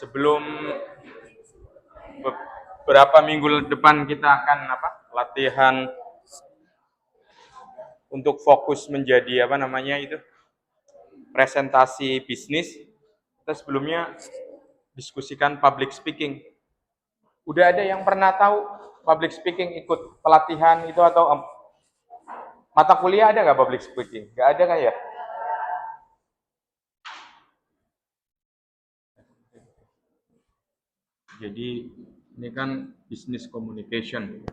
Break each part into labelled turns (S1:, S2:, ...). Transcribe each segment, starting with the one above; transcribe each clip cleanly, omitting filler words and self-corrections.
S1: Sebelum beberapa minggu depan kita akan latihan untuk fokus menjadi presentasi bisnis. Kita sebelumnya diskusikan public speaking. Udah ada yang pernah tahu public speaking ikut pelatihan itu atau mata kuliah ada nggak public speaking? Nggak ada kan ya? Jadi ini kan business communication.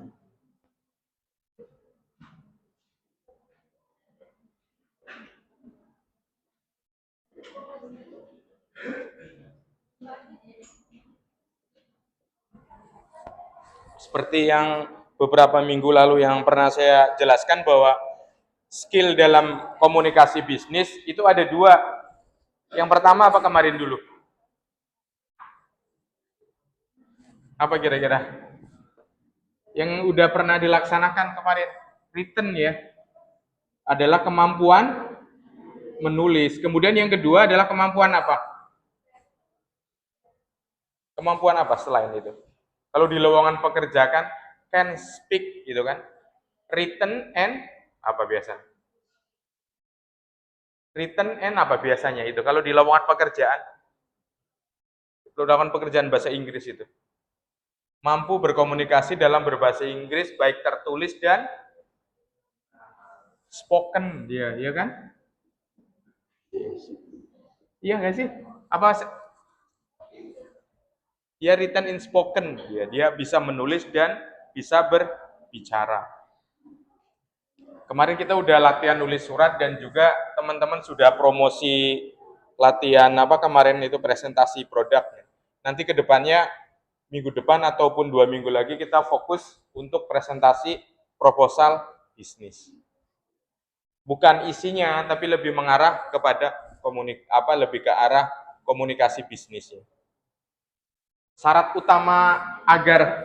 S1: Seperti yang beberapa minggu lalu yang pernah saya jelaskan bahwa skill dalam komunikasi bisnis itu ada dua. Yang pertama apa kemarin dulu? Apa kira-kira? Yang udah pernah dilaksanakan kemarin, written ya, adalah kemampuan menulis. Kemudian yang kedua adalah kemampuan apa? Kemampuan apa selain itu? Kalau di lowongan pekerja kan can speak gitu kan. Written and apa biasa? Written and apa biasanya itu? Kalau di lowongan pekerjaan bahasa Inggris itu. Mampu berkomunikasi dalam berbahasa Inggris baik tertulis dan spoken dia, ya kan? Iya nggak sih? Apa ya written in spoken ya, dia bisa menulis dan bisa berbicara. Kemarin kita udah latihan nulis surat dan juga teman-teman sudah promosi latihan kemarin itu presentasi produknya. Nanti ke depannya minggu depan ataupun 2 minggu lagi kita fokus untuk presentasi proposal bisnis. Bukan isinya tapi lebih mengarah kepada lebih ke arah komunikasi bisnisnya. Syarat utama agar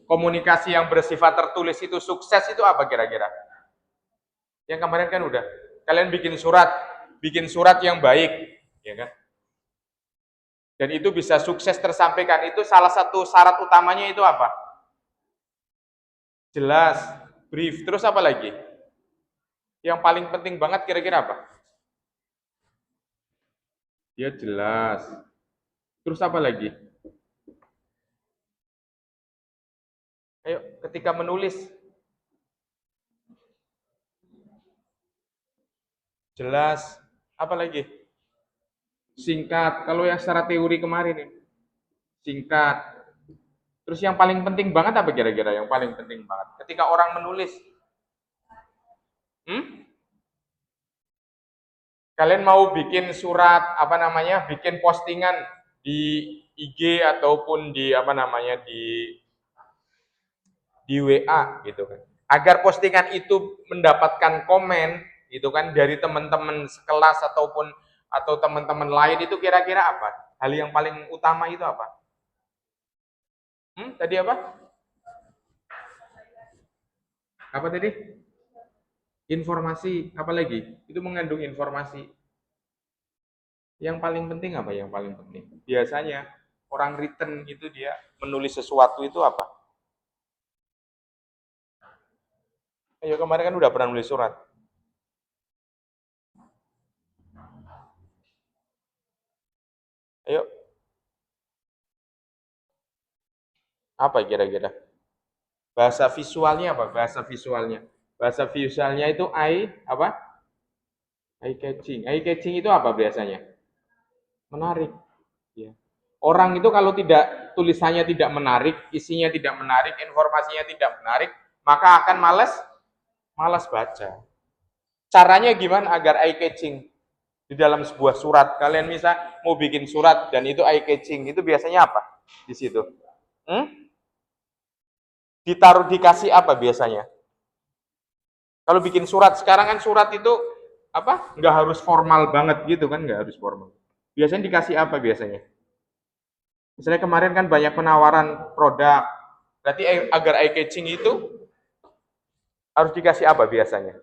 S1: komunikasi yang bersifat tertulis itu sukses itu apa kira-kira? Yang kemarin kan udah, kalian bikin surat yang baik, ya kan? Dan itu bisa sukses tersampaikan, itu salah satu syarat utamanya itu apa? Jelas, brief, terus apa lagi? Yang paling penting banget kira-kira apa? Dia jelas. Terus apa lagi? Ayo, ketika menulis, jelas, apa lagi? Singkat. Kalau yang secara teori kemarin ini, singkat. Terus yang paling penting banget apa kira-kira? Yang paling penting banget ketika orang menulis. Kalian mau bikin surat bikin postingan di IG ataupun di di WA gitu kan. Agar postingan itu mendapatkan komen gitu kan dari teman-teman sekelas atau teman-teman lain, itu kira-kira apa? Hal yang paling utama itu apa? Tadi apa? Apa tadi? Informasi, apa lagi? Itu mengandung informasi. Yang paling penting apa yang paling penting? Biasanya orang written itu dia menulis sesuatu itu apa? Ayo, kemarin kan udah pernah nulis surat. Ayo. Apa kira-kira? Bahasa visualnya apa? Bahasa visualnya. Bahasa visualnya itu apa? Eye catching. Eye catching itu apa biasanya? Menarik. Ya. Orang itu kalau tidak tulisannya tidak menarik, isinya tidak menarik, informasinya tidak menarik, maka akan malas baca. Caranya gimana agar eye catching di dalam sebuah surat? Kalian bisa mau bikin surat dan itu eye catching, itu biasanya apa di situ? Dikasih apa biasanya? Kalau bikin surat sekarang kan surat itu nggak harus formal banget gitu kan, nggak harus formal. Biasanya dikasih apa biasanya? Misalnya kemarin kan banyak penawaran produk, berarti agar eye catching itu harus dikasih apa biasanya?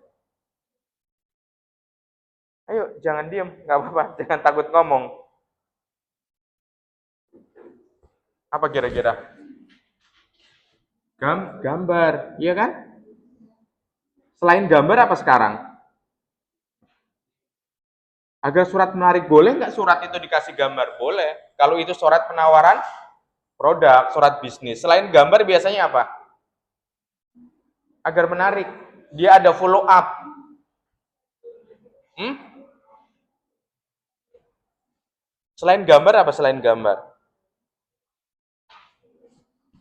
S1: Ayo, jangan diem, nggak apa-apa, jangan takut ngomong. Apa kira-kira? Gambar, iya kan? Selain gambar apa sekarang? Agar surat menarik boleh nggak surat itu dikasih gambar? Boleh. Kalau itu surat penawaran produk, surat bisnis. Selain gambar biasanya apa? Agar menarik. Dia ada follow up. Hmm? Selain gambar apa selain gambar?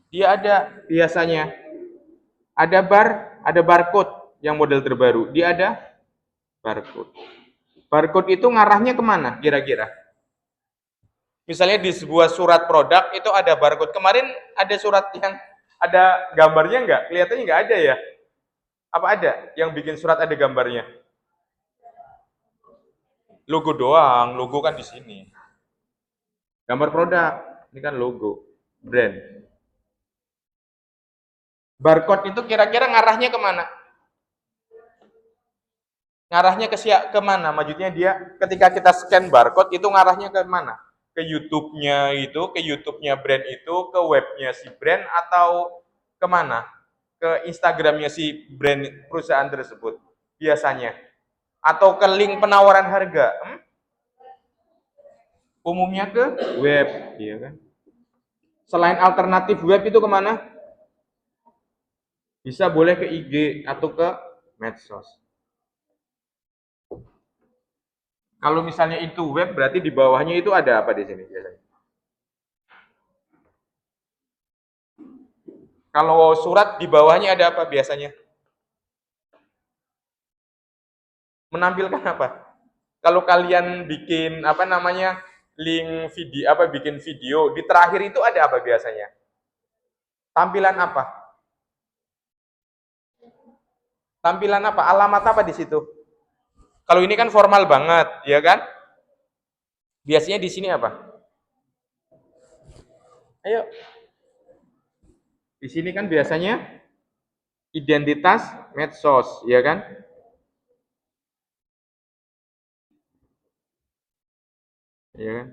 S1: Dia ada biasanya ada barcode yang model terbaru. Dia ada barcode. Barcode itu ngarahnya kemana kira-kira? Misalnya di sebuah surat produk itu ada barcode. Kemarin ada surat yang ada gambarnya nggak? Kelihatannya nggak ada ya? Apa ada yang bikin surat ada gambarnya? Logo doang, logo kan di sini. Gambar produk, ini kan logo, brand. Barcode itu kira-kira ngarahnya kemana? Ngarahnya ke mana? Maksudnya dia ketika kita scan barcode itu ngarahnya ke mana? Ke YouTube-nya itu, ke YouTube-nya brand itu, ke webnya si brand atau kemana? Ke Instagram-nya si brand perusahaan tersebut biasanya. Atau ke link penawaran harga. Umumnya ke web, iya kan? Selain alternatif web itu kemana? Bisa boleh ke IG atau ke medsos. Kalau misalnya itu web, berarti di bawahnya itu ada apa di sini biasanya? Kalau surat di bawahnya ada apa biasanya? Menampilkan apa? Kalau kalian bikin apa namanya link video apa bikin video di terakhir itu ada apa biasanya? Tampilan apa? Tampilan apa? Alamat apa di situ? Kalau ini kan formal banget, ya kan? Biasanya di sini apa? Ayo. Di sini kan biasanya identitas medsos, ya kan? Ya kan?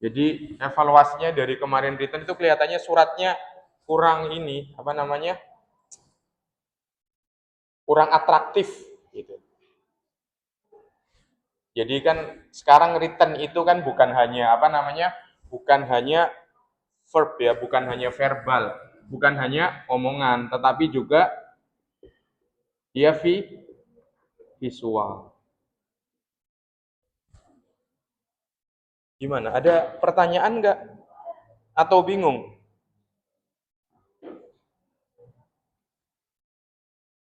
S1: Jadi evaluasinya dari kemarin return itu kelihatannya suratnya kurang ini, apa namanya? Kurang atraktif gitu. Jadi kan sekarang return itu kan bukan hanya apa namanya? Bukan hanya verb ya, bukan hanya verbal, bukan hanya omongan, tetapi juga dia visual. Gimana? Ada pertanyaan nggak? Atau bingung?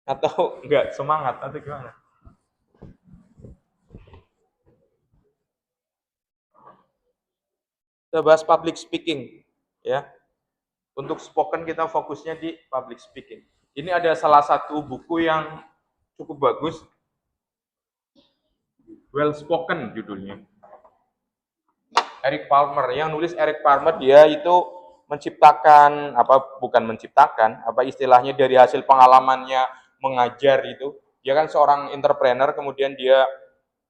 S1: Atau nggak semangat? Atau gimana? Kita bahas public speaking, ya. Untuk spoken kita fokusnya di public speaking. Ini ada salah satu buku yang cukup bagus, Well Spoken judulnya. Eric Palmer, yang nulis Eric Palmer, dia itu menciptakan apa bukan menciptakan apa istilahnya dari hasil pengalamannya mengajar itu. Dia kan seorang entrepreneur, kemudian dia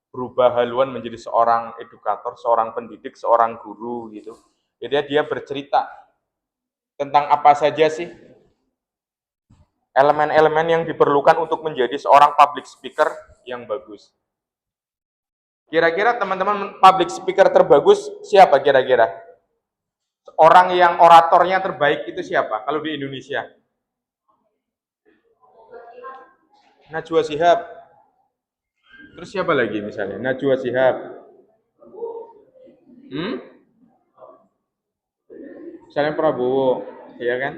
S1: berubah haluan menjadi seorang edukator, seorang pendidik, seorang guru gitu. Jadi dia bercerita tentang apa saja sih elemen-elemen yang diperlukan untuk menjadi seorang public speaker yang bagus. Kira-kira teman-teman public speaker terbagus siapa kira-kira? Orang yang oratornya terbaik itu siapa kalau di Indonesia? Najwa Shihab. Terus siapa lagi misalnya? Najwa Shihab. Hmm? Misalnya Prabowo, ya kan?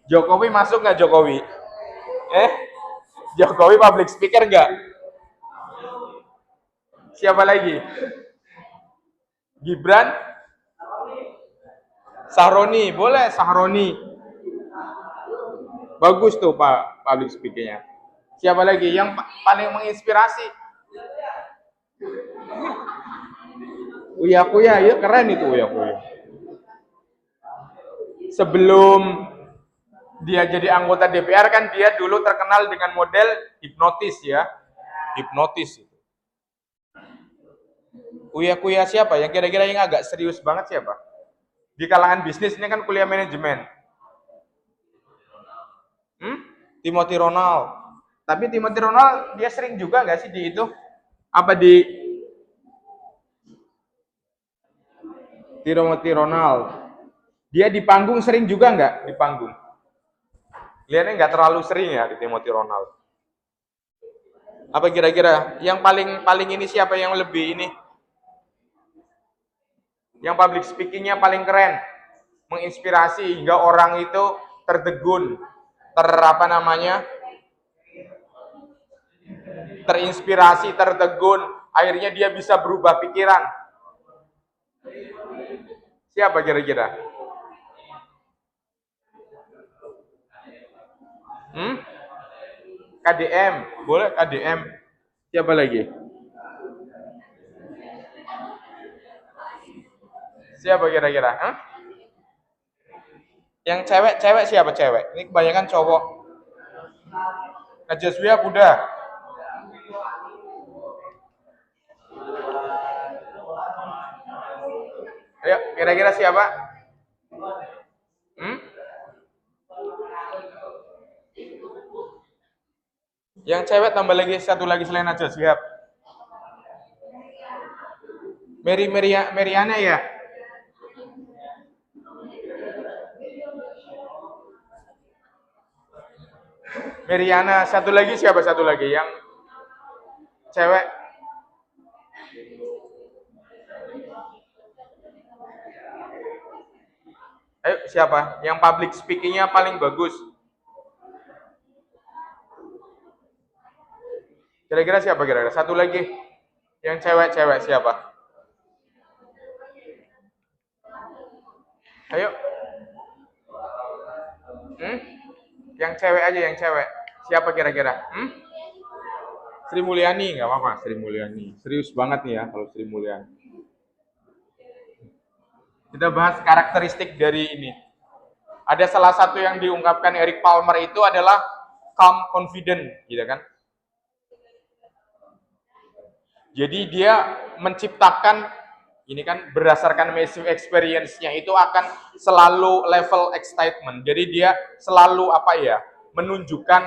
S1: Jokowi masuk nggak Jokowi? Eh? Jokowi public speaker nggak? Siapa lagi? Gibran? Sahroni, boleh Sahroni. Bagus tuh Pak public speaking-nya. Siapa lagi yang paling menginspirasi? Uya Kuya, ya keren itu Uya Kuya. Sebelum dia jadi anggota DPR kan dia dulu terkenal dengan model hipnotis ya. Hipnotis itu. Uya-kuya siapa? Yang kira-kira yang agak serius banget siapa? Di kalangan bisnis ini kan kuliah manajemen. Hmm? Timothy Ronald. Tapi Timothy Ronald dia sering juga nggak sih di itu? Apa di Timothy Ronald? Dia di panggung sering juga nggak di panggung? Lihatnya nggak terlalu sering ya di Timothy Ronald. Apa kira-kira yang paling paling ini siapa yang lebih ini? Yang public speakingnya paling keren, menginspirasi hingga orang itu tertegun, apa namanya, terinspirasi, tertegun, akhirnya dia bisa berubah pikiran. Siapa kira-kira? Hmm? KDM, boleh KDM. Siapa lagi? Siapa kira-kira? Hah? Yang cewek-cewek siapa cewek? Ini kebanyakan cowok. Najwa udah. Ayo, kira-kira siapa? Hmm? Yang cewek tambah lagi satu lagi selain Najwa Shihab. Meriana ya? Meriana, satu lagi siapa satu lagi? Yang cewek. Ayo, siapa? Yang public speakingnya paling bagus. Kira-kira siapa kira-kira? Satu lagi. Yang cewek-cewek siapa? Ayo. Hmm? Yang cewek aja, yang cewek. Siapa kira-kira? Hmm? Sri Mulyani, nggak apa-apa, Sri Mulyani. Serius banget nih ya kalau Sri Mulyani. Kita bahas karakteristik dari ini. Ada salah satu yang diungkapkan Eric Palmer itu adalah calm confident, gitu kan? Jadi dia menciptakan ini kan berdasarkan massive experience-nya itu akan selalu level excitement. Jadi dia selalu apa ya, menunjukkan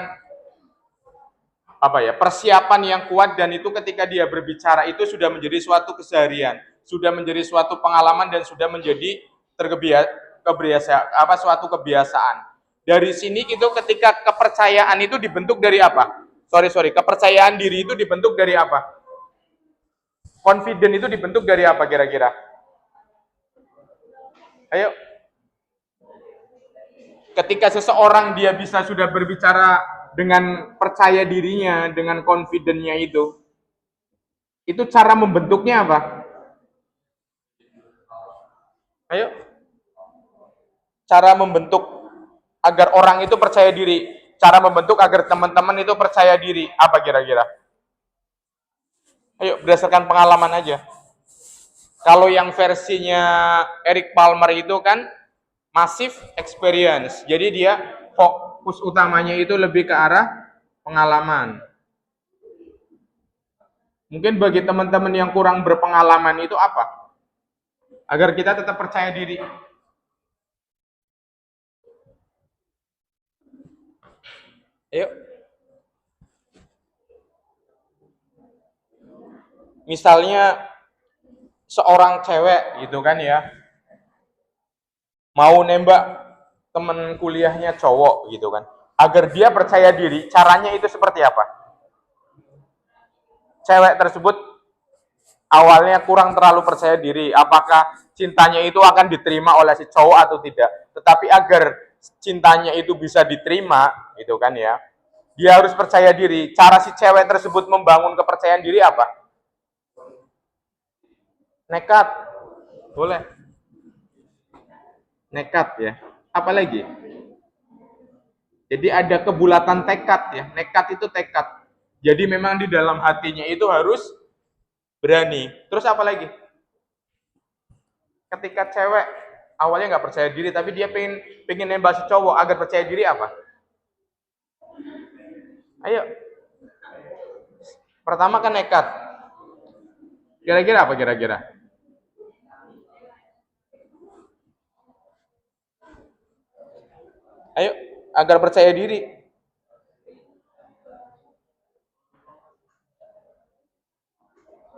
S1: apa ya, persiapan yang kuat, dan itu ketika dia berbicara itu sudah menjadi suatu keseharian, sudah menjadi suatu pengalaman, dan sudah menjadi suatu kebiasaan. Dari sini itu ketika kepercayaan itu dibentuk dari apa? Kepercayaan diri itu dibentuk dari apa? Confident itu dibentuk dari apa kira-kira? Ayo. Ketika seseorang dia bisa sudah berbicara dengan percaya dirinya, dengan confident-nya itu cara membentuknya apa? Ayo. Cara membentuk agar orang itu percaya diri, cara membentuk agar teman-teman itu percaya diri, apa kira-kira? Ayo, berdasarkan pengalaman aja. Kalau yang versinya Eric Palmer itu kan massive experience. Jadi dia fokus utamanya itu lebih ke arah pengalaman. Mungkin bagi teman-teman yang kurang berpengalaman itu apa? Agar kita tetap percaya diri. Ayo. Misalnya seorang cewek gitu kan ya, mau nembak temen kuliahnya cowok gitu kan. Agar dia percaya diri, caranya itu seperti apa? Cewek tersebut awalnya kurang terlalu percaya diri, apakah cintanya itu akan diterima oleh si cowok atau tidak. Tetapi agar cintanya itu bisa diterima, gitu kan ya, dia harus percaya diri. Cara si cewek tersebut membangun kepercayaan diri apa? Nekat. Boleh. Nekat ya. Apa lagi? Jadi ada kebulatan tekad ya. Nekat itu tekad. Jadi memang di dalam hatinya itu harus berani. Terus apa lagi? Ketika cewek awalnya nggak percaya diri, tapi dia pengen nembak si cowok agar percaya diri apa? Ayo. Pertama kan nekat. Kira-kira apa kira-kira? Ayo, agar percaya diri.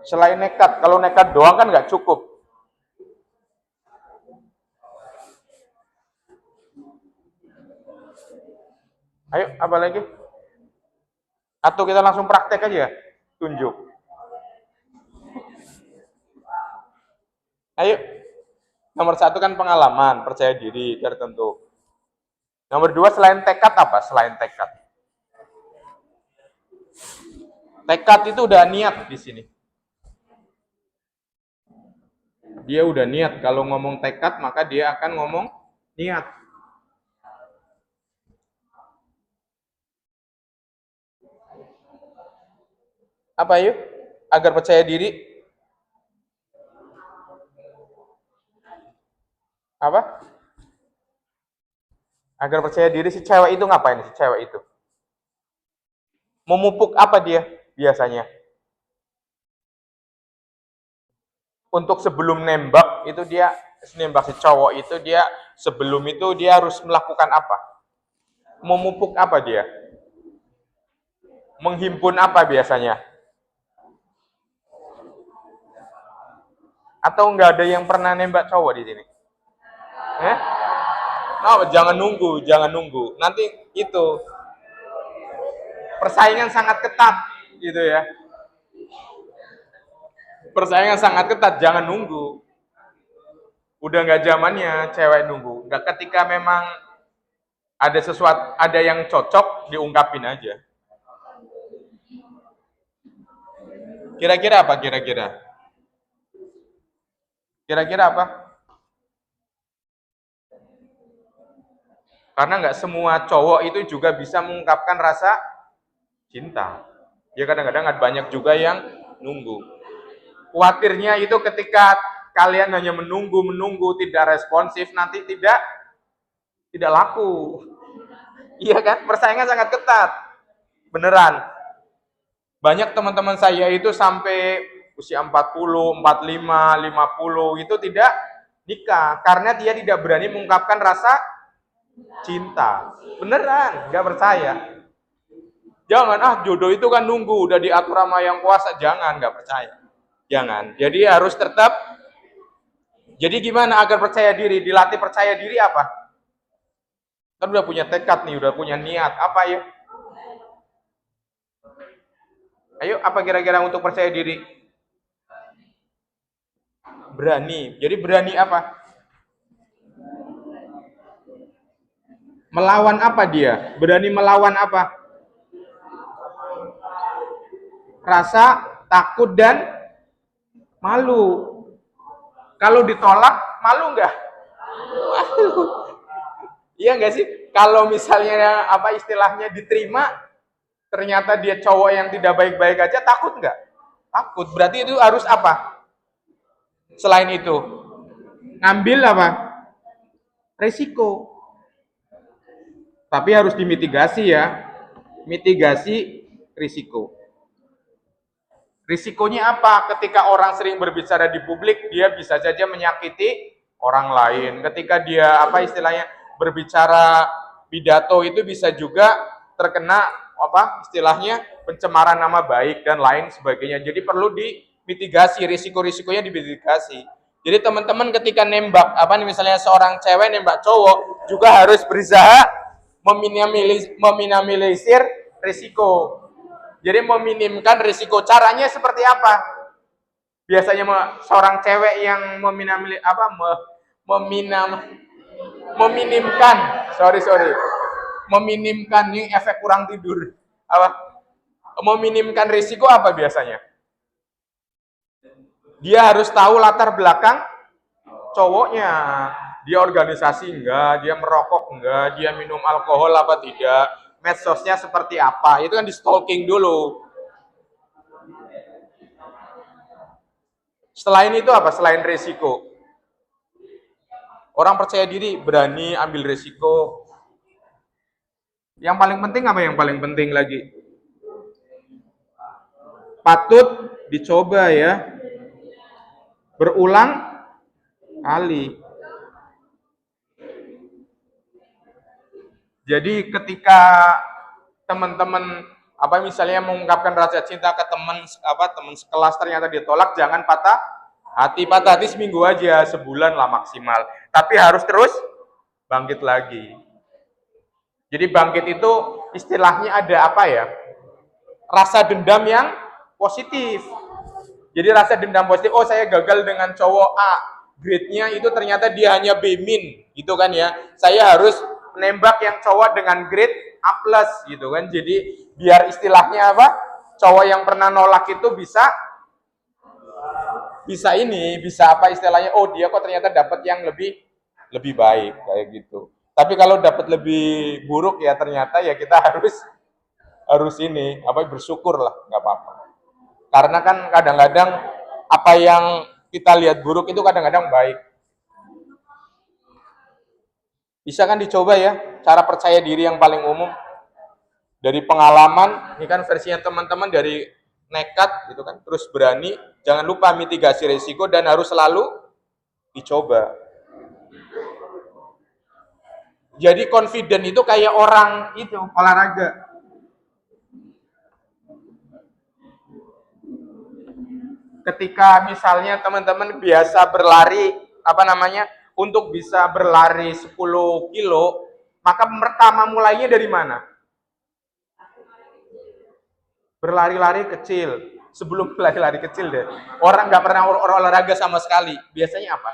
S1: Selain nekat, kalau nekat doang kan nggak cukup. Ayo, apa lagi? Atau kita langsung praktek aja, tunjuk. Ayo, nomor satu kan pengalaman, percaya diri, tertentu. Nomor dua selain tekad apa? Selain tekad. Tekad itu udah niat di sini. Dia udah niat. Kalau ngomong tekad, maka dia akan ngomong niat. Apa yuk? Agar percaya diri. Apa? Agar percaya diri si cewek itu ngapain si cewek itu? Memupuk apa dia biasanya? Untuk sebelum nembak itu dia nembak si cowok itu dia sebelum itu dia harus melakukan apa? Memupuk apa dia? Menghimpun apa biasanya? Atau nggak ada yang pernah nembak cowok di sini? Eh? No, jangan nunggu, jangan nunggu. Nanti itu persaingan sangat ketat gitu ya. Persaingan sangat ketat, jangan nunggu. Udah nggak zamannya cewek nunggu. Nggak, ketika memang ada sesuatu, ada yang cocok, diungkapin aja. Kira-kira apa? Kira-kira? Kira-kira apa? Karena nggak semua cowok itu juga bisa mengungkapkan rasa cinta. Ya kadang-kadang ada banyak juga yang nunggu. Khawatirnya itu ketika kalian hanya menunggu tidak responsif, nanti tidak laku. Iya kan? Persaingan sangat ketat. Beneran. Banyak teman-teman saya itu sampai usia 40, 45, 50 itu tidak nikah karena dia tidak berani mengungkapkan rasa cinta. Beneran, nggak percaya. Jangan, jodoh itu kan nunggu, udah diatur sama yang kuasa. Jangan, nggak percaya. Jangan. Jadi harus tetap. Jadi gimana agar percaya diri? Dilatih percaya diri apa? Kan udah punya tekad nih, udah punya niat. Apa ya? Ayo, apa kira-kira untuk percaya diri? Berani. Jadi berani apa? Melawan apa dia? Berani melawan apa? Rasa takut dan malu. Kalau ditolak, malu nggak? Malu. Iya nggak sih? Kalau misalnya apa istilahnya diterima, ternyata dia cowok yang tidak baik-baik aja, takut nggak? Takut. Berarti itu harus apa? Selain itu, ngambil apa? Resiko. Tapi harus dimitigasi ya. Mitigasi risiko. Risikonya apa? Ketika orang sering berbicara di publik, dia bisa saja menyakiti orang lain. Ketika dia apa istilahnya berbicara pidato itu bisa juga terkena apa istilahnya pencemaran nama baik dan lain sebagainya. Jadi perlu dimitigasi, risiko-risikonya dimitigasi. Jadi teman-teman ketika nembak apa misalnya seorang cewek nembak cowok juga harus berusaha meminimalisir risiko. Jadi meminimkan risiko. Caranya seperti apa? Biasanya seorang cewek yang meminimkan, sorry, meminimkan ini efek kurang tidur. Apa? Meminimkan risiko apa biasanya? Dia harus tahu latar belakang cowoknya. Dia organisasi enggak, dia merokok enggak, dia minum alkohol apa tidak, medsosnya seperti apa. Itu kan di stalking dulu. Selain itu apa? Selain resiko. Orang percaya diri, berani ambil resiko. Yang paling penting apa yang paling penting lagi? Patut dicoba ya. berulang kali. Jadi ketika teman-teman misalnya mengungkapkan rasa cinta ke teman sekelas ternyata ditolak, jangan patah hati. Patah hati seminggu aja, sebulan lah maksimal. Tapi harus terus bangkit lagi. Jadi bangkit itu istilahnya ada rasa dendam yang positif. Jadi rasa dendam positif, oh saya gagal dengan cowok A, grade-nya itu ternyata dia hanya B min, gitu kan ya. Saya harus menembak yang cowok dengan grade A plus, gitu kan. Jadi biar istilahnya cowok yang pernah nolak itu bisa istilahnya, oh dia kok ternyata dapat yang lebih baik kayak gitu. Tapi kalau dapat lebih buruk ya ternyata ya kita harus bersyukur lah, nggak apa-apa. Karena kan kadang-kadang apa yang kita lihat buruk itu kadang-kadang baik. Bisa kan dicoba ya, cara percaya diri yang paling umum. Dari pengalaman, ini kan versinya teman-teman dari nekat gitu kan, terus berani, jangan lupa mitigasi risiko dan harus selalu dicoba. Jadi confident itu kayak orang itu olahraga. Ketika misalnya teman-teman biasa berlari, untuk bisa berlari 10 kilo, maka pertama mulainya dari mana? Berlari-lari kecil. Sebelum lari-lari kecil deh. Orang nggak pernah olahraga sama sekali. Biasanya apa?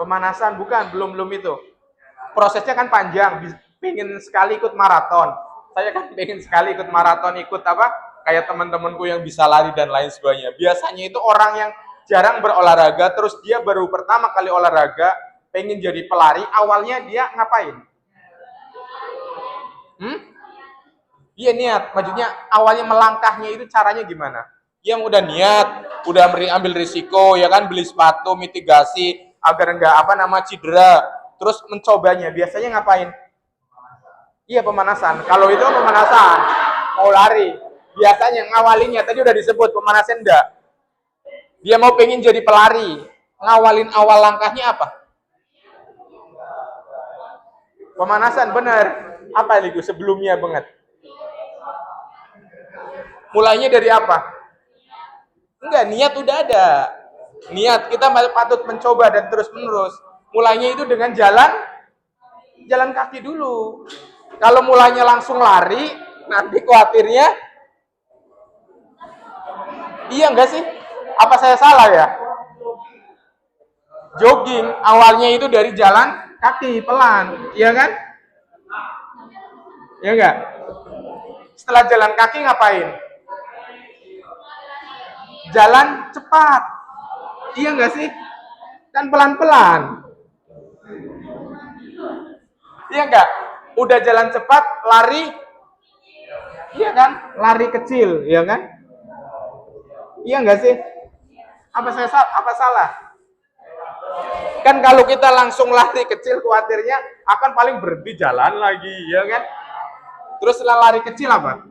S1: Pemanasan, bukan, belum itu. Prosesnya kan panjang. Pengen sekali ikut maraton. Saya kan pengen sekali ikut maraton, kayak teman-temanku yang bisa lari dan lain sebagainya. Biasanya itu orang yang jarang berolahraga, terus dia baru pertama kali olahraga, pengen jadi pelari, awalnya dia ngapain? Iya niat, maksudnya awalnya melangkahnya itu caranya gimana? Yang udah niat, udah ambil risiko, ya kan, beli sepatu, mitigasi, agar enggak cedera, terus mencobanya, biasanya ngapain? Iya pemanasan, kalau itu pemanasan, mau lari, biasanya ngawalinya, tadi udah disebut, pemanasan enggak? Dia mau pengen jadi pelari, ngawalin awal langkahnya apa? Pemanasan, bener. Apa itu sebelumnya banget? Mulainya dari apa? Enggak, niat udah ada. Niat, kita patut mencoba dan terus menerus. Mulainya itu dengan jalan kaki dulu. Kalau mulainya langsung lari, nanti khawatirnya, iya enggak sih? Apa saya salah ya? Jogging, awalnya itu dari jalan kaki, pelan. Iya kan? Iya enggak? Setelah jalan kaki ngapain? Jalan cepat. Iya enggak sih? Kan pelan-pelan. Iya enggak? Udah jalan cepat, lari. Iya kan? Lari kecil, iya kan? Iya enggak sih? Apa salah? Kan kalau kita langsung lari kecil, khawatirnya akan paling berhenti jalan lagi, ya kan? Terus setelah lari kecil apa?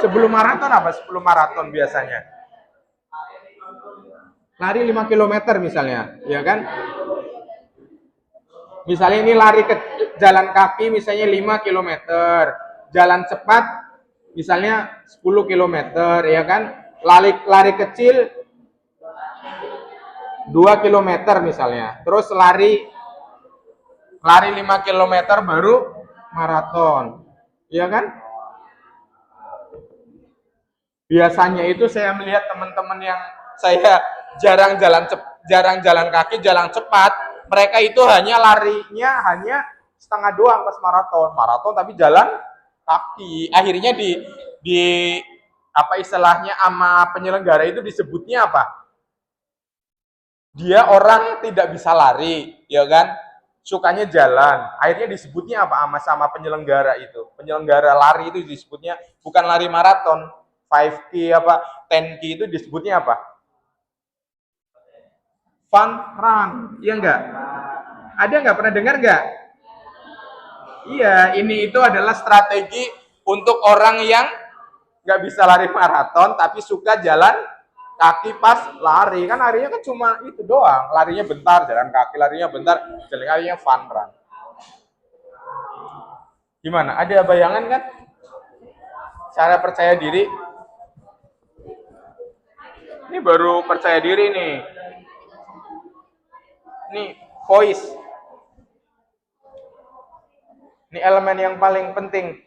S1: Sebelum maraton apa? Sebelum maraton biasanya. Lari 5 km misalnya, ya kan? Misalnya ini lari ke jalan kaki misalnya 5 km. Jalan cepat misalnya 10 km, ya kan? Lari kecil 2 km misalnya. Terus lari 5 km baru maraton. Iya kan? Biasanya itu saya melihat teman-teman yang saya jarang jalan kaki, jalan cepat, mereka itu larinya hanya setengah doang pas maraton tapi jalan kaki. Akhirnya di istilahnya sama penyelenggara itu disebutnya apa? Dia orang tidak bisa lari, ya kan? Sukanya jalan. Akhirnya disebutnya apa sama penyelenggara itu? Penyelenggara lari itu disebutnya bukan lari maraton, 5K 10K itu disebutnya apa? Fun run, iya enggak? Ada enggak pernah dengar enggak? Iya, ini itu adalah strategi untuk orang yang nggak bisa lari maraton tapi suka jalan kaki pas lari. Kan larinya kan cuma itu doang, larinya bentar jalan kaki, larinya bentar jalan kakinya fun run. Gimana, ada bayangan kan cara percaya diri? Ini baru percaya diri nih. Ini voice, ini elemen yang paling penting.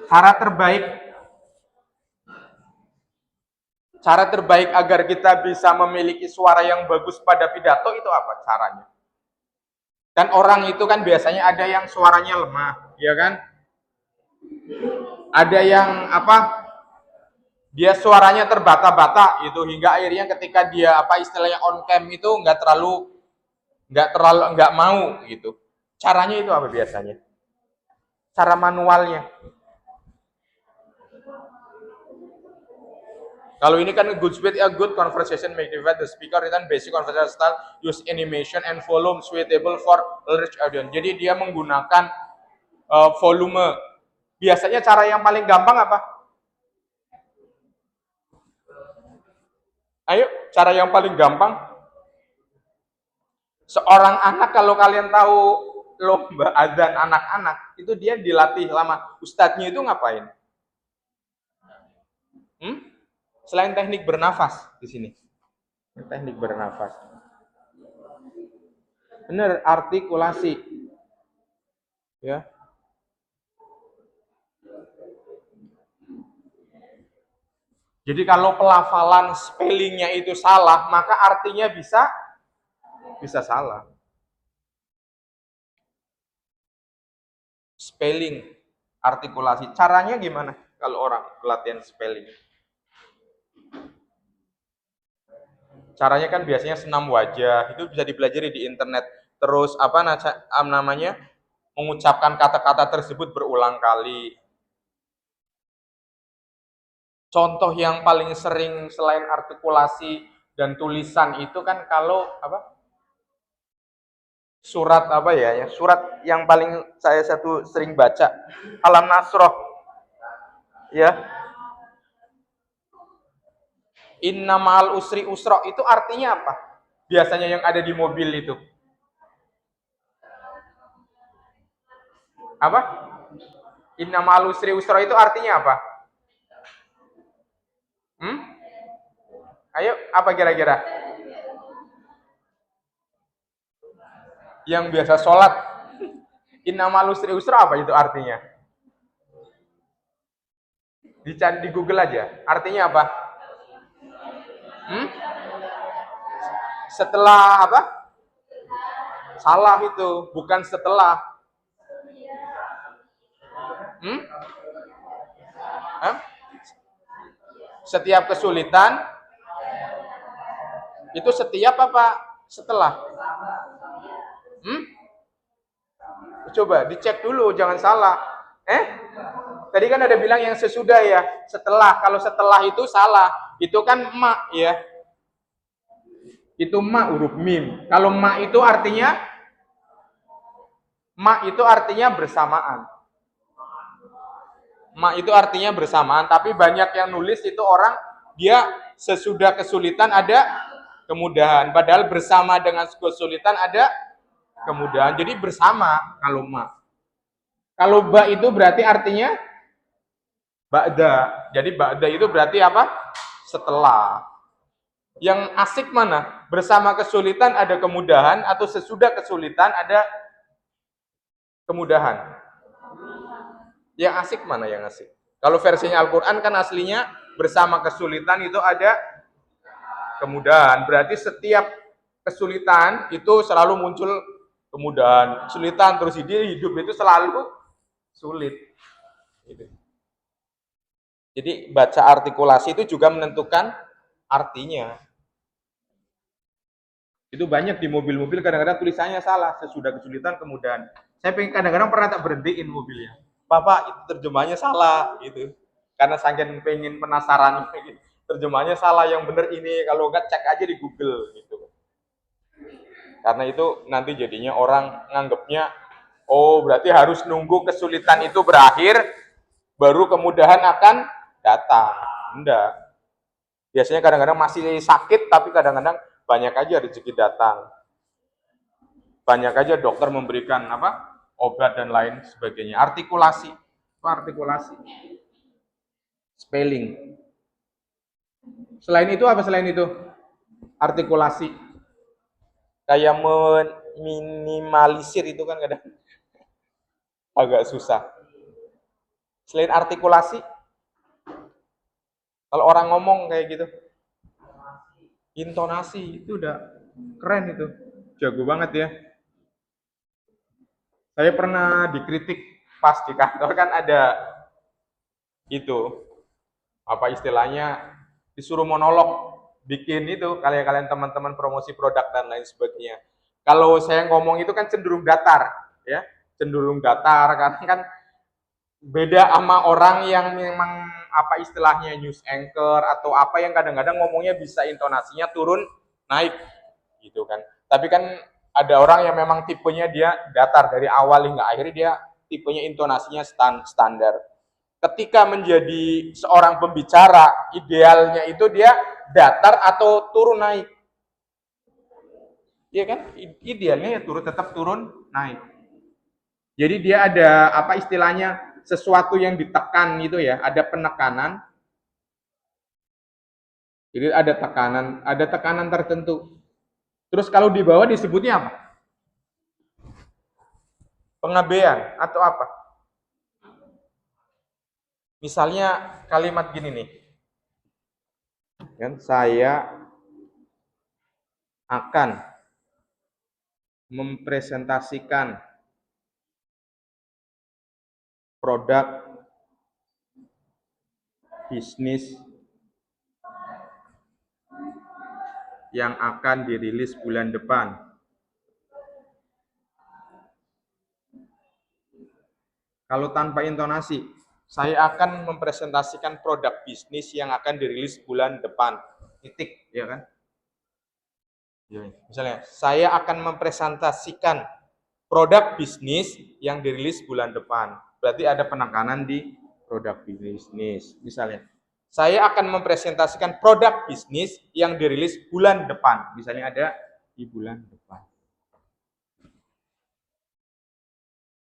S1: Cara terbaik agar kita bisa memiliki suara yang bagus pada pidato itu apa caranya? Kan orang itu kan biasanya ada yang suaranya lemah, ya kan? Ada yang apa? Dia suaranya terbata-bata itu hingga akhirnya ketika dia apa istilahnya on cam itu nggak mau gitu. Caranya itu apa biasanya? Cara manualnya. Kalau ini kan good speed, a good conversation may divide the speaker written basic conversation style, use animation and volume suitable for large audience. Jadi dia menggunakan volume. Biasanya cara yang paling gampang apa? Ayo, cara yang paling gampang. Seorang anak kalau kalian tahu lomba adzan anak-anak, itu dia dilatih lama. Ustadznya itu ngapain? Selain teknik bernafas di sini. Teknik bernafas. Benar, artikulasi. Ya. Jadi kalau pelafalan spellingnya itu salah, maka artinya bisa salah. Spelling, artikulasi. Caranya gimana kalau orang latihan spelling? Caranya kan biasanya senam wajah, itu bisa dipelajari di internet. Terus apa namanya? Mengucapkan kata-kata tersebut berulang kali. Contoh yang paling sering selain artikulasi dan tulisan itu kan kalau apa? Surat apa ya? Surat yang paling saya sering baca, Alam Nasroh. Ya. Inna ma'al usri usra itu artinya apa? Biasanya yang ada di mobil itu. Apa? Inna ma'al usri usra itu artinya apa? Ayo, apa kira-kira? Yang biasa sholat. Inna ma'al usri usra apa itu artinya? Di Google aja. Artinya apa? Setelah apa? Salah itu, bukan setelah. Setiap kesulitan itu setiap apa setelah? Coba dicek dulu, jangan salah. Tadi kan ada bilang yang sesudah ya, setelah. Kalau setelah itu salah, itu kan ma ya. Itu ma huruf mim. Kalau ma itu artinya bersamaan. Ma itu artinya bersamaan, tapi banyak yang nulis itu orang dia sesudah kesulitan ada kemudahan, padahal bersama dengan kesulitan ada kemudahan. Jadi bersama kalau ma. Kalau ba itu berarti artinya ba'da. Jadi ba'da itu berarti apa? Setelah. Yang asik mana? Bersama kesulitan ada kemudahan atau sesudah kesulitan ada kemudahan? Yang asik mana yang asik? Kalau versinya Al-Quran kan aslinya bersama kesulitan itu ada kemudahan. Berarti setiap kesulitan itu selalu muncul kemudahan. Kesulitan terus hidup itu selalu sulit. Jadi baca artikulasi itu juga menentukan artinya. Itu banyak di mobil-mobil kadang-kadang tulisannya salah, sesudah kesulitan kemudahan. Saya pengen kadang-kadang pernah tak berhentiin mobilnya. Bapak, itu terjemahnya salah gitu. Karena saking pengen penasaran gitu. Terjemahnya salah, yang benar ini, kalau enggak cek aja di Google gitu. Karena itu nanti jadinya orang nganggapnya, oh berarti harus nunggu kesulitan itu berakhir, baru kemudahan akan datang. Enggak. Biasanya kadang-kadang masih sakit, tapi kadang-kadang banyak aja rezeki datang. Banyak aja dokter memberikan apa? Obat dan lain sebagainya. Artikulasi. Artikulasi. Spelling. Selain itu apa selain itu? Artikulasi. Kayak meminimalisir itu kan kadang agak susah. Selain artikulasi, kalau orang ngomong kayak gitu, intonasi itu udah keren itu. Jago banget ya. Saya pernah dikritik pas di kantor kan ada itu apa istilahnya disuruh monolog bikin itu kalian teman-teman promosi produk dan lain sebagainya. Kalau saya ngomong itu kan cenderung datar ya, cenderung datar karena kan beda sama orang yang memang apa istilahnya news anchor atau apa yang kadang-kadang ngomongnya bisa intonasinya turun naik gitu kan. Tapi kan ada orang yang memang tipenya dia datar dari awal hingga akhir, dia tipenya intonasinya standar. Ketika menjadi seorang pembicara, idealnya itu dia datar atau turun naik. Iya kan? Idealnya ya tetap turun naik. Jadi dia ada apa istilahnya sesuatu yang ditekan gitu ya, ada penekanan. Jadi ada tekanan tertentu. Terus kalau di bawah disebutnya apa? Pengabaian atau apa? Misalnya kalimat gini nih. Kan saya akan mempresentasikan produk bisnis yang akan dirilis bulan depan. Kalau tanpa intonasi, saya akan mempresentasikan produk bisnis yang akan dirilis bulan depan. Titik, ya kan? Misalnya, saya akan mempresentasikan produk bisnis yang dirilis bulan depan. Berarti ada penekanan di produk bisnis. Misalnya, saya akan mempresentasikan produk bisnis yang dirilis bulan depan. Misalnya ada di bulan depan.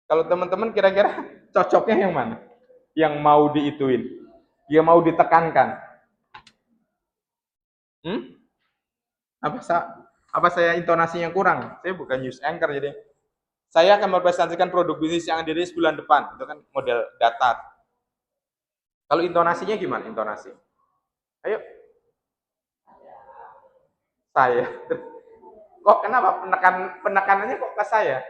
S1: Kalau teman-teman kira-kira cocoknya yang mana? Yang mau diituin? Yang mau ditekankan? Hmm? Apa saya intonasinya kurang? Saya bukan news anchor, jadi saya akan mempresentasikan produk bisnis yang dirilis bulan depan. Itu kan model datar. Kalau intonasinya gimana intonasi? Ayo. Saya. Kok kenapa penekanannya kok ke saya?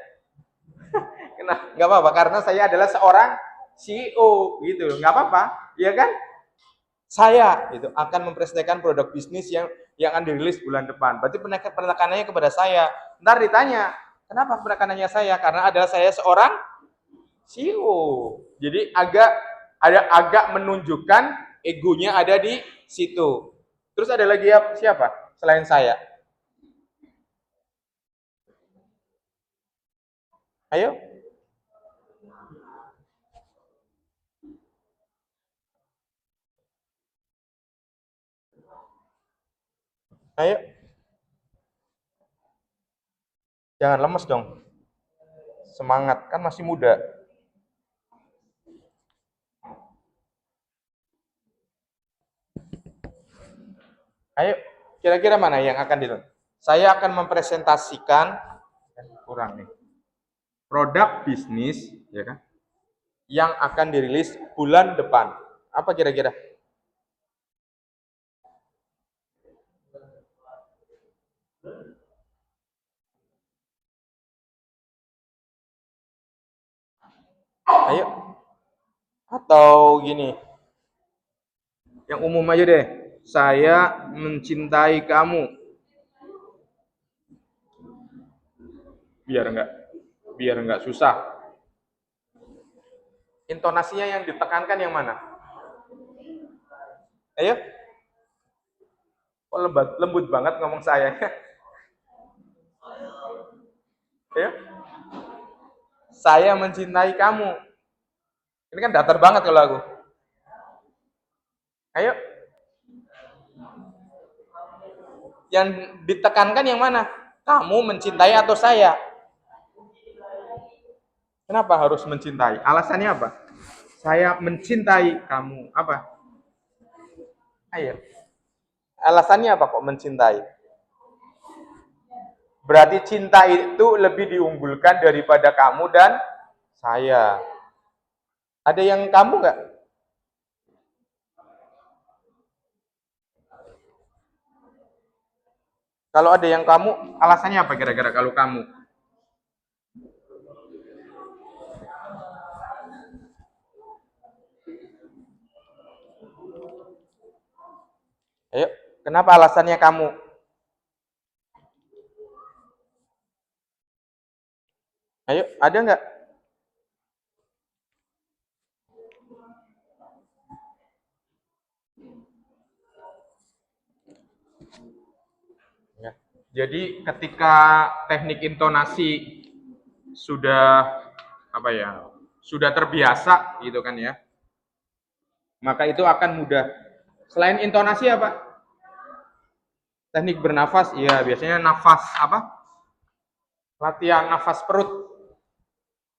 S1: Kenapa? Nggak apa-apa, karena saya adalah seorang CEO gitu. Nggak apa-apa, ya kan? Saya itu akan mempresentasikan produk bisnis yang akan dirilis bulan depan. Berarti penekanannya kepada saya. Ntar ditanya, kenapa penekanannya saya? Karena adalah saya seorang CEO. Jadi agak menunjukkan egonya ada di situ. Terus ada lagi siapa selain saya? Ayo. Ayo. Jangan lemes dong. Semangat, kan masih muda. Ayo, kira-kira mana yang akan ditonton? Saya akan mempresentasikan kurang nih. Produk bisnis, ya kan? Yang akan dirilis bulan depan. Apa kira-kira? Ayo. Atau gini. Yang umum aja deh. Saya mencintai kamu. biar nggak susah. Intonasinya yang ditekankan yang mana? Ayo. Kok lembut banget ngomong saya. Ayo. Saya mencintai kamu. Ini kan datar banget kalau aku. Ayo. Yang ditekankan yang mana? Kamu mencintai atau saya? Kenapa harus mencintai? Alasannya apa? Saya mencintai kamu. Apa? Ayo. Alasannya apa kok mencintai? Berarti cinta itu lebih diunggulkan daripada kamu dan saya. Ada yang kamu nggak? Kalau ada yang kamu, alasannya apa kira-kira kalau kamu? Ayo, kenapa alasannya kamu? Ayo, ada nggak? Ya. Jadi ketika teknik intonasi sudah apa ya, sudah terbiasa gitu kan ya, maka itu akan mudah. Selain intonasi apa? Teknik bernafas, ya biasanya nafas apa? Latihan nafas perut.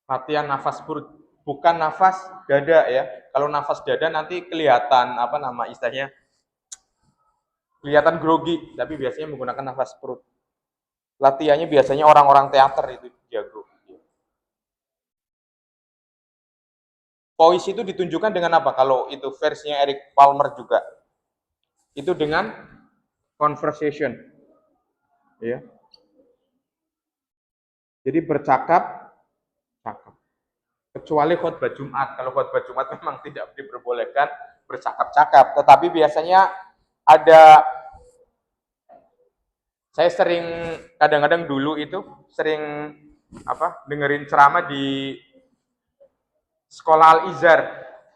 S1: Latihan nafas perut, bukan nafas dada ya. Kalau nafas dada nanti kelihatan apa nama istilahnya? Kelihatan grogi, tapi biasanya menggunakan nafas perut. Latihannya biasanya orang-orang teater itu jago. Voice itu ditunjukkan dengan apa? Kalau itu versinya Eric Palmer juga. Itu dengan conversation. Ya. Jadi bercakap, cakap. Kecuali khotbah Jumat. Kalau khotbah Jumat memang tidak diperbolehkan bercakap-cakap, tetapi biasanya ada, saya sering kadang-kadang dulu itu sering apa dengerin ceramah di sekolah Al-Izhar,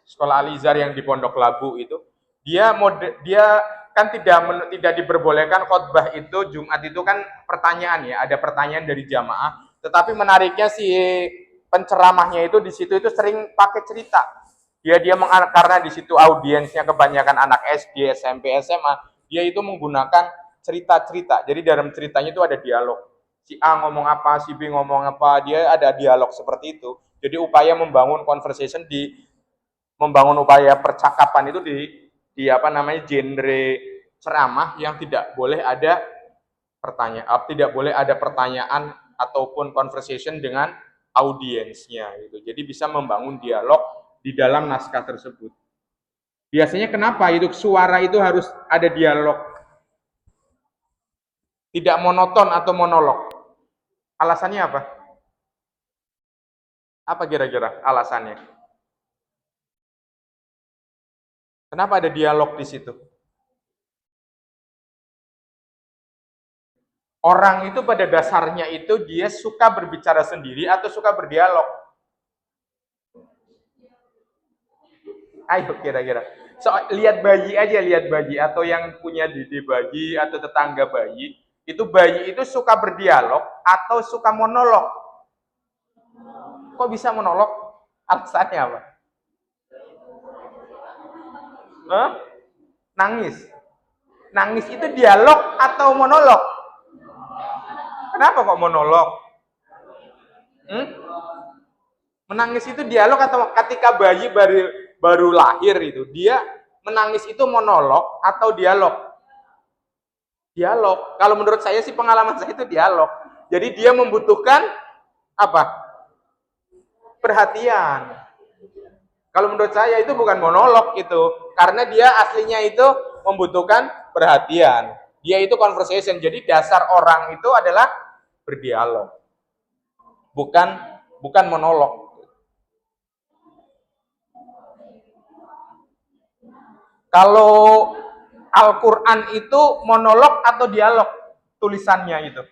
S1: sekolah Al-Izhar yang di Pondok Labu itu, dia kan tidak diperbolehkan khotbah itu Jumat itu kan pertanyaan ya, ada pertanyaan dari jamaah, tetapi menariknya si penceramahnya itu di situ itu sering pakai cerita. Dia karena di situ audiensnya kebanyakan anak SD, SMP, SMA, dia itu menggunakan cerita-cerita. Jadi dalam ceritanya itu ada dialog. Si A ngomong apa, si B ngomong apa, dia ada dialog seperti itu. Jadi upaya membangun conversation membangun upaya percakapan itu di apa namanya genre ceramah yang tidak boleh ada pertanyaan, tidak boleh ada pertanyaan ataupun conversation dengan audiensnya gitu. Jadi bisa membangun dialog di dalam naskah tersebut. Biasanya kenapa itu suara itu harus ada dialog? Tidak monoton atau monolog. Alasannya apa? Apa kira-kira alasannya? Kenapa ada dialog di situ? Orang itu pada dasarnya itu dia suka berbicara sendiri atau suka berdialog? Ayo kira-kira. Lihat bayi atau yang punya didik bayi atau tetangga bayi itu suka berdialog atau suka monolog? Kok bisa monolog? Alasannya apa? Hah? Nangis. Nangis itu dialog atau monolog? Kenapa kok monolog? Hmm? Menangis itu dialog atau ketika bayi baru lahir itu dia menangis itu monolog atau dialog? Dialog. Kalau menurut saya sih pengalaman saya itu dialog. Jadi dia membutuhkan apa? Perhatian. Kalau menurut saya itu bukan monolog itu, karena dia aslinya itu membutuhkan perhatian. Dia itu conversation. Jadi dasar orang itu adalah berdialog. Bukan monolog. Kalau Al-Quran itu monolog atau dialog tulisannya itu?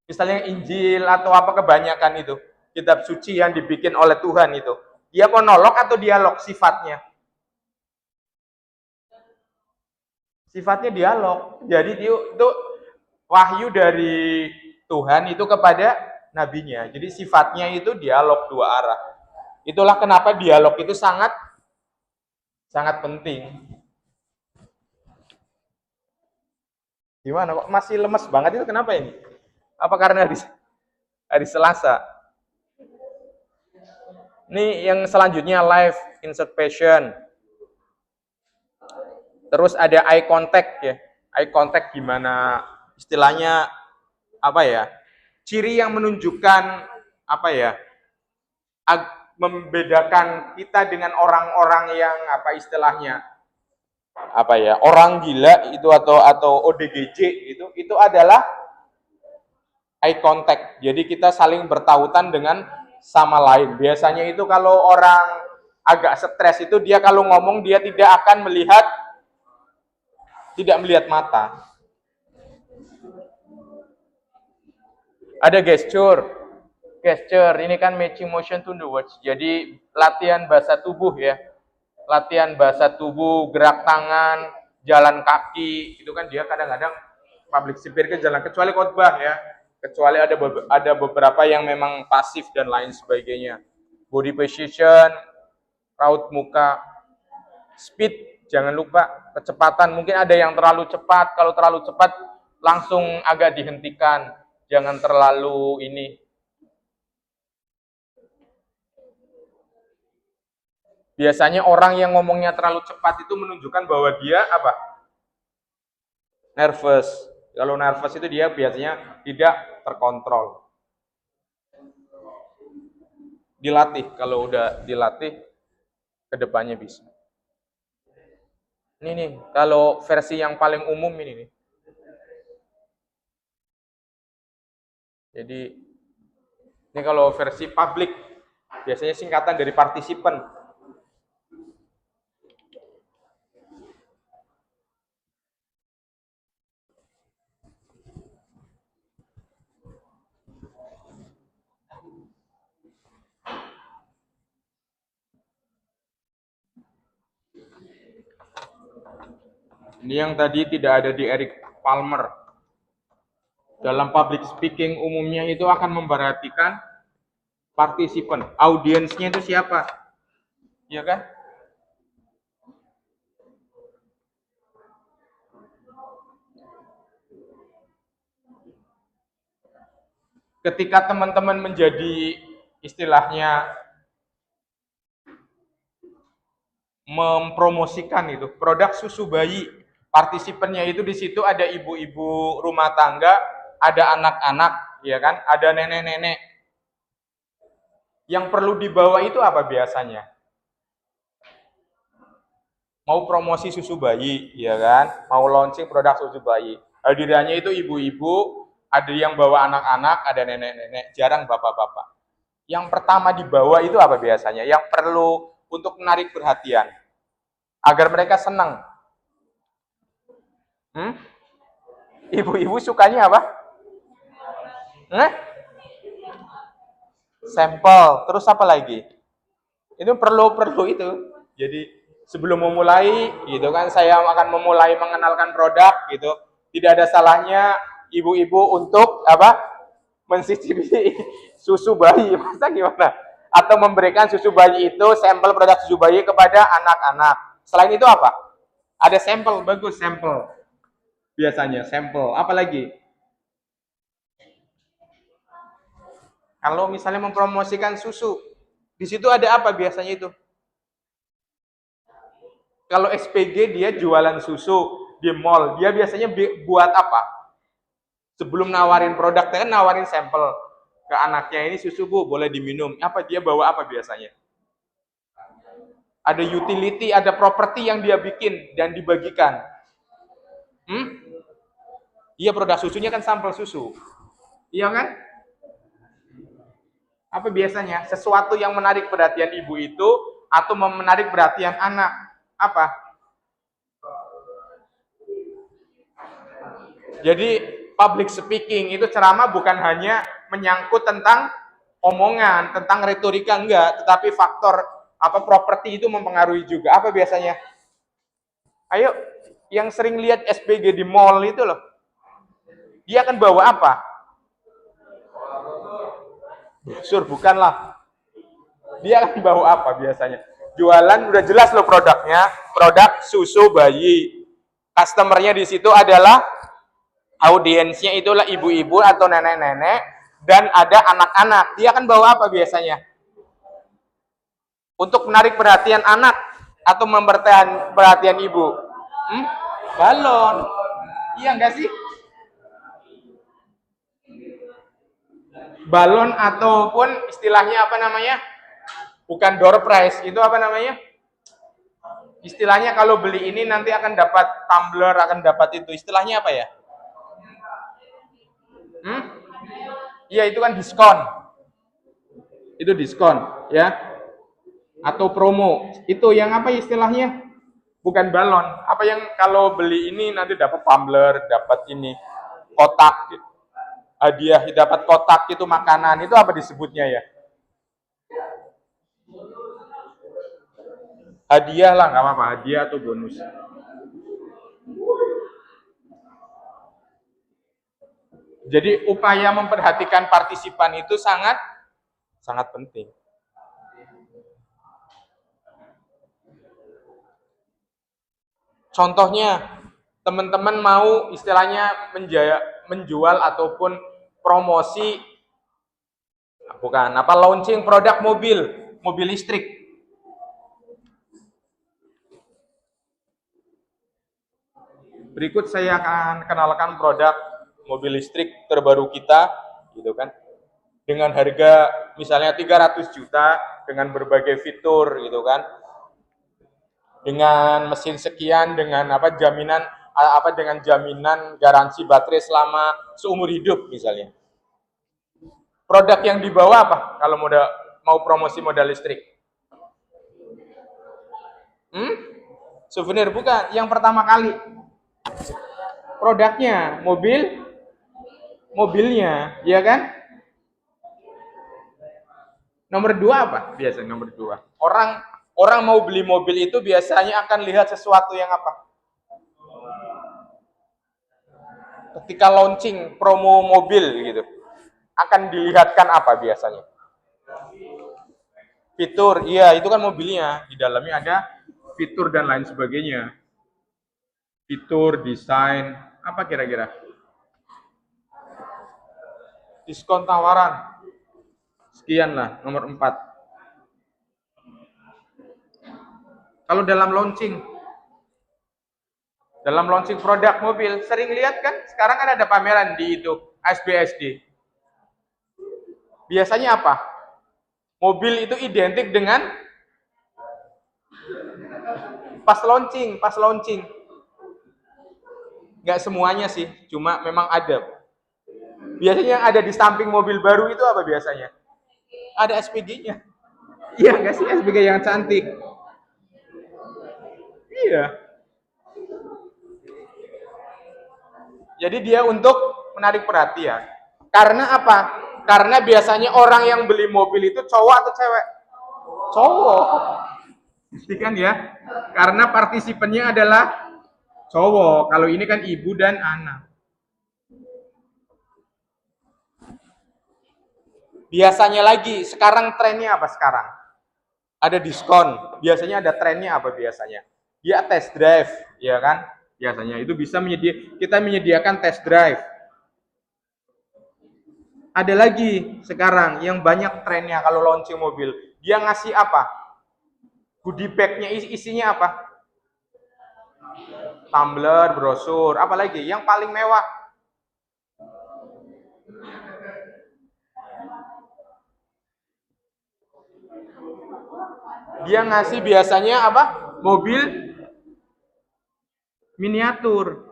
S1: Misalnya Injil atau apa kebanyakan itu, kitab suci yang dibikin oleh Tuhan itu. Dia monolog atau dialog sifatnya? Sifatnya dialog. Jadi itu wahyu dari Tuhan itu kepada nabinya. Jadi sifatnya itu dialog dua arah. Itulah kenapa dialog itu sangat sangat penting. Gimana kok masih lemes banget itu kenapa ini? Apa karena hari Selasa? Ini yang selanjutnya live insert passion. Terus ada eye contact ya. Eye contact gimana istilahnya apa ya? Ciri yang menunjukkan apa ya? Membedakan kita dengan orang-orang yang apa istilahnya? Apa ya? Orang gila itu atau ODGJ itu adalah eye contact. Jadi kita saling bertautan dengan sama lain. Biasanya itu kalau orang agak stres itu dia kalau ngomong dia tidak melihat mata. Ada gesture. Gesture ini kan matching motion to the words. Jadi latihan bahasa tubuh ya. Latihan bahasa tubuh, gerak tangan, jalan kaki, itu kan dia kadang-kadang public speaker jalan kecuali khotbah ya. Kecuali ada beberapa yang memang pasif dan lain sebagainya. Body position, raut muka, speed, jangan lupa kecepatan. Mungkin ada yang terlalu cepat. Kalau terlalu cepat langsung agak dihentikan. Jangan terlalu ini. Biasanya orang yang ngomongnya terlalu cepat itu menunjukkan bahwa dia apa? Nervous. Kalau nervous itu dia biasanya tidak terkontrol. Dilatih, kalau udah dilatih kedepannya bisa. Ini nih, kalau versi yang paling umum ini nih. Jadi ini kalau versi publik biasanya singkatan dari partisipan. Ini yang tadi tidak ada di Eric Palmer. Dalam public speaking umumnya itu akan memperhatikan partisipan, audiensnya itu siapa, ya kan? Ketika teman-teman menjadi istilahnya mempromosikan itu produk susu bayi, partisipannya itu di situ ada ibu-ibu rumah tangga, ada anak-anak, ya kan? Ada nenek-nenek. Yang perlu dibawa itu apa biasanya? Mau promosi susu bayi, ya kan? Mau launching produk susu bayi. Hadirannya itu ibu-ibu, ada yang bawa anak-anak, ada nenek-nenek, jarang bapak-bapak. Yang pertama dibawa itu apa biasanya? Yang perlu untuk menarik perhatian agar mereka senang. Ibu-ibu sukanya apa? Sampel. Terus apa lagi? Itu perlu itu. Jadi sebelum memulai, gitu kan, saya akan memulai mengenalkan produk, gitu. Tidak ada salahnya ibu-ibu untuk apa? Mencicipi susu bayi, masa gimana? Atau memberikan susu bayi itu, sampel produk susu bayi kepada anak-anak. Selain itu apa? Ada sampel, bagus sampel. Biasanya sampel. Apa lagi? Kalau misalnya mempromosikan susu, di situ ada apa biasanya itu? Kalau SPG dia jualan susu di mall, dia biasanya buat apa? Sebelum nawarin produk, kan nawarin sampel ke anaknya, ini susu bu, boleh diminum. Apa dia bawa apa biasanya? Ada utility, ada properti yang dia bikin dan dibagikan. Iya, produk susunya kan sampel susu. Iya kan? Apa biasanya? Sesuatu yang menarik perhatian ibu itu atau menarik perhatian anak. Apa? Jadi Public speaking itu ceramah bukan hanya menyangkut tentang omongan, tentang retorika enggak, tetapi faktor properti itu mempengaruhi juga. Apa biasanya? Ayo, yang sering lihat SPG di mall itu loh. Dia akan bawa apa? Brosur, bukanlah. Dia akan bawa apa biasanya? Jualan udah jelas loh produknya, produk susu bayi. Customernya di situ adalah audiensnya itulah ibu-ibu atau nenek-nenek dan ada anak-anak. Dia akan bawa apa biasanya? Untuk menarik perhatian anak atau mempertahankan perhatian ibu? Balon. Iya enggak sih? Balon ataupun istilahnya apa namanya? Bukan door prize, itu apa namanya? Istilahnya kalau beli ini nanti akan dapat tumbler, akan dapat itu. Istilahnya apa ya? Iya, itu kan diskon. Itu diskon, ya. Atau promo. Itu yang apa istilahnya? Bukan balon. Apa yang kalau beli ini nanti dapat tumbler, dapat ini kotak gitu. Hadiah, dapat kotak itu makanan. Itu apa disebutnya ya? Hadiah lah, nggak apa-apa, hadiah atau bonus. Jadi upaya memperhatikan partisipan itu sangat penting. Contohnya, teman-teman mau istilahnya menjual ataupun promosi, launching produk mobil listrik. Berikut saya akan kenalkan produk mobil listrik terbaru kita, gitu kan. Dengan harga misalnya 300 juta dengan berbagai fitur, gitu kan. Dengan mesin sekian, dengan jaminan dengan jaminan garansi baterai selama seumur hidup misalnya. Produk yang dibawa apa kalau mau promosi modal listrik? Souvenir bukan, yang pertama kali. Produknya, mobilnya, ya kan? Nomor 2 apa? Biasanya nomor 2. Orang mau beli mobil itu biasanya akan lihat sesuatu yang apa? Ketika launching promo mobil gitu, akan dilihatkan apa biasanya? Fitur, iya itu kan mobilnya, di dalamnya ada fitur dan lain sebagainya. Fitur, desain, apa kira-kira? Diskon tawaran. Sekian lah, nomor 4. Kalau dalam launching produk mobil, sering lihat kan? Sekarang kan ada pameran di itu, ASBSD. Biasanya apa? Mobil itu identik dengan pas launching. Nggak semuanya sih, cuma memang ada. Biasanya yang ada di samping mobil baru itu apa biasanya? Ada SPG-nya. Iya nggak sih, SPG yang cantik? Iya. Jadi dia untuk menarik perhatian. Karena apa? Karena biasanya orang yang beli mobil itu cowok atau cewek? Cowok. Pasti kan ya? Karena partisipannya adalah cowok. Kalau ini kan ibu dan anak. Biasanya lagi, sekarang trennya apa sekarang? Ada diskon. Biasanya ada trennya apa biasanya? Ya test drive, ya kan? Biasanya itu bisa kita menyediakan test drive. Ada lagi sekarang yang banyak trennya kalau launching mobil. Dia ngasih apa? Goodie bag-nya isinya apa? Tumbler, brosur, apalagi yang paling mewah. Dia ngasih biasanya apa? Mobil miniatur.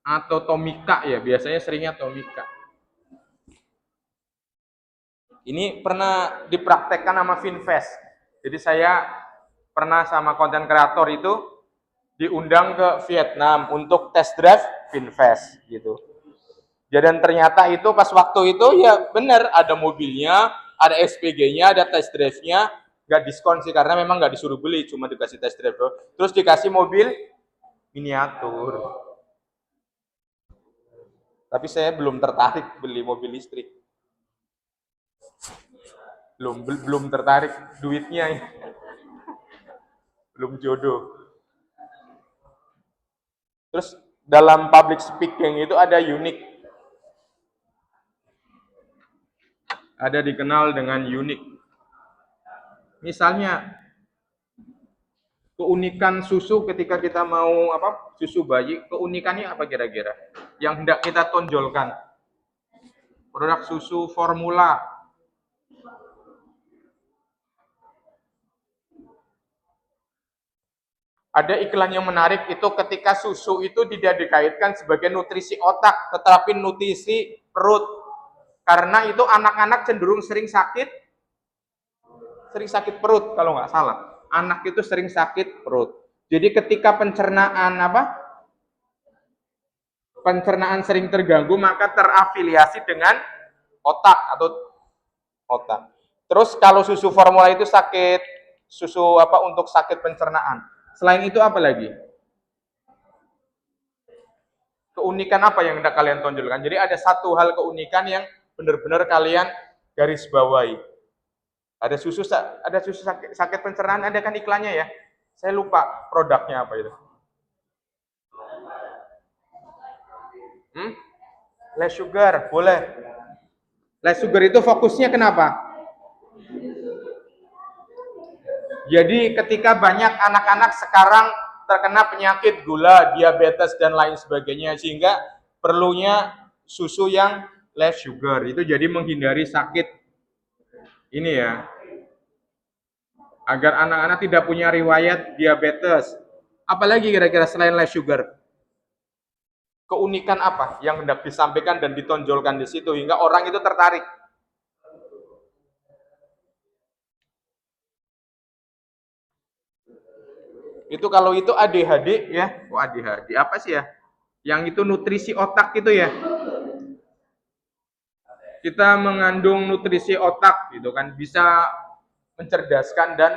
S1: Atau Tomica ya, biasanya seringnya Tomica. Ini pernah dipraktekkan sama Finvest. Jadi saya pernah sama konten kreator itu diundang ke Vietnam untuk test drive Vinfast gitu. Dan ternyata itu pas waktu itu ya benar ada mobilnya, ada SPG-nya, ada test drive-nya, nggak diskon sih karena memang nggak disuruh beli, cuma dikasih test drive. Terus dikasih mobil miniatur. Tapi saya belum tertarik beli mobil listrik. Belum tertarik duitnya, belum jodoh. Terus dalam public speaking itu ada unik, ada dikenal dengan unik. Misalnya keunikan susu ketika kita mau susu bayi, keunikannya apa kira-kira yang hendak kita tonjolkan? Produk susu formula. Ada iklan yang menarik itu ketika susu itu tidak dikaitkan sebagai nutrisi otak, tetapi nutrisi perut. Karena itu anak-anak cenderung sering sakit perut kalau nggak salah. Anak itu sering sakit perut. Jadi ketika pencernaan sering terganggu, maka terafiliasi dengan otak atau otak. Terus kalau susu formula itu susu untuk sakit pencernaan. Selain itu apa lagi? Keunikan apa yang hendak kalian tonjolkan? Jadi ada satu hal keunikan yang benar-benar kalian garis bawahi. Ada susu sakit pencernaan, ada kan iklannya ya? Saya lupa produknya apa itu. Less sugar, boleh. Less sugar itu fokusnya kenapa? Jadi ketika banyak anak-anak sekarang terkena penyakit gula, diabetes, dan lain sebagainya, sehingga perlunya susu yang less sugar. Itu jadi menghindari sakit ini ya, agar anak-anak tidak punya riwayat diabetes. Apalagi kira-kira selain less sugar? Keunikan apa yang hendak disampaikan dan ditonjolkan di situ hingga orang itu tertarik? Itu kalau itu ADHD ya, ADHD apa sih ya? Yang itu nutrisi otak itu ya. Kita mengandung nutrisi otak gitu kan, bisa mencerdaskan dan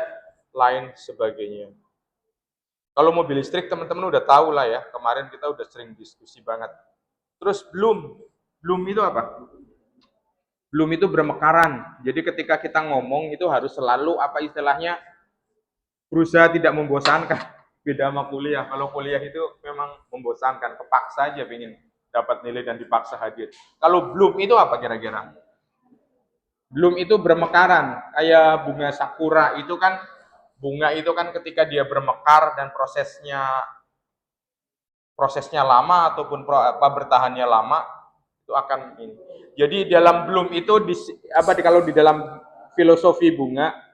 S1: lain sebagainya. Kalau mobil listrik teman-teman udah tahu lah ya, kemarin kita udah sering diskusi banget. Terus bloom itu apa? Bloom itu bermekaran. Jadi ketika kita ngomong itu harus selalu istilahnya berusaha tidak membosankan. Beda sama kuliah. Kalau kuliah itu memang membosankan, kepaksa aja pengen dapat nilai dan dipaksa hadir. Kalau bloom itu apa kira-kira? Bloom itu bermekaran, kayak bunga sakura itu kan, bunga itu kan ketika dia bermekar dan prosesnya lama ataupun bertahannya lama itu akan ini. Jadi dalam bloom itu kalau di dalam filosofi bunga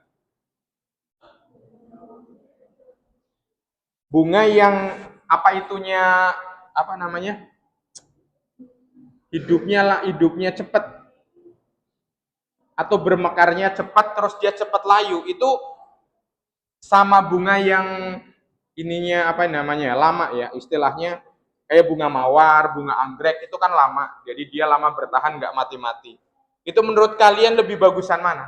S1: yang hidupnya cepat atau bermekarnya cepat terus dia cepat layu, itu sama bunga yang lama ya, istilahnya kayak bunga mawar, bunga anggrek itu kan lama, jadi dia lama bertahan, nggak mati-mati. Itu menurut kalian lebih bagusan mana?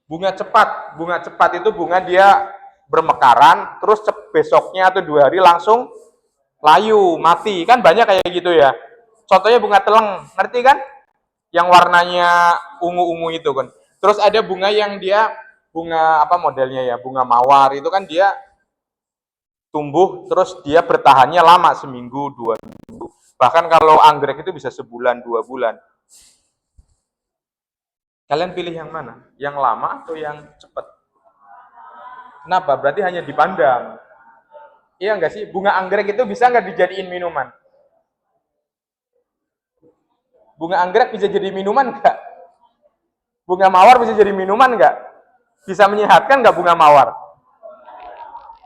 S1: Bunga cepat itu bunga dia bermekaran, terus besoknya atau 2 hari langsung layu, mati, kan banyak kayak gitu ya. Contohnya bunga teleng, ngerti kan? Yang warnanya ungu-ungu itu kan. Terus ada bunga yang dia modelnya ya, bunga mawar itu kan dia tumbuh terus dia bertahannya lama, seminggu, 2 minggu. Bahkan kalau anggrek itu bisa sebulan, 2 bulan. Kalian pilih yang mana? Yang lama atau yang cepat? Kenapa? Berarti hanya dipandang. Iya nggak sih? Bunga anggrek itu bisa nggak dijadiin minuman? Bunga anggrek bisa jadi minuman nggak? Bunga mawar bisa jadi minuman nggak? Bisa menyehatkan nggak bunga mawar?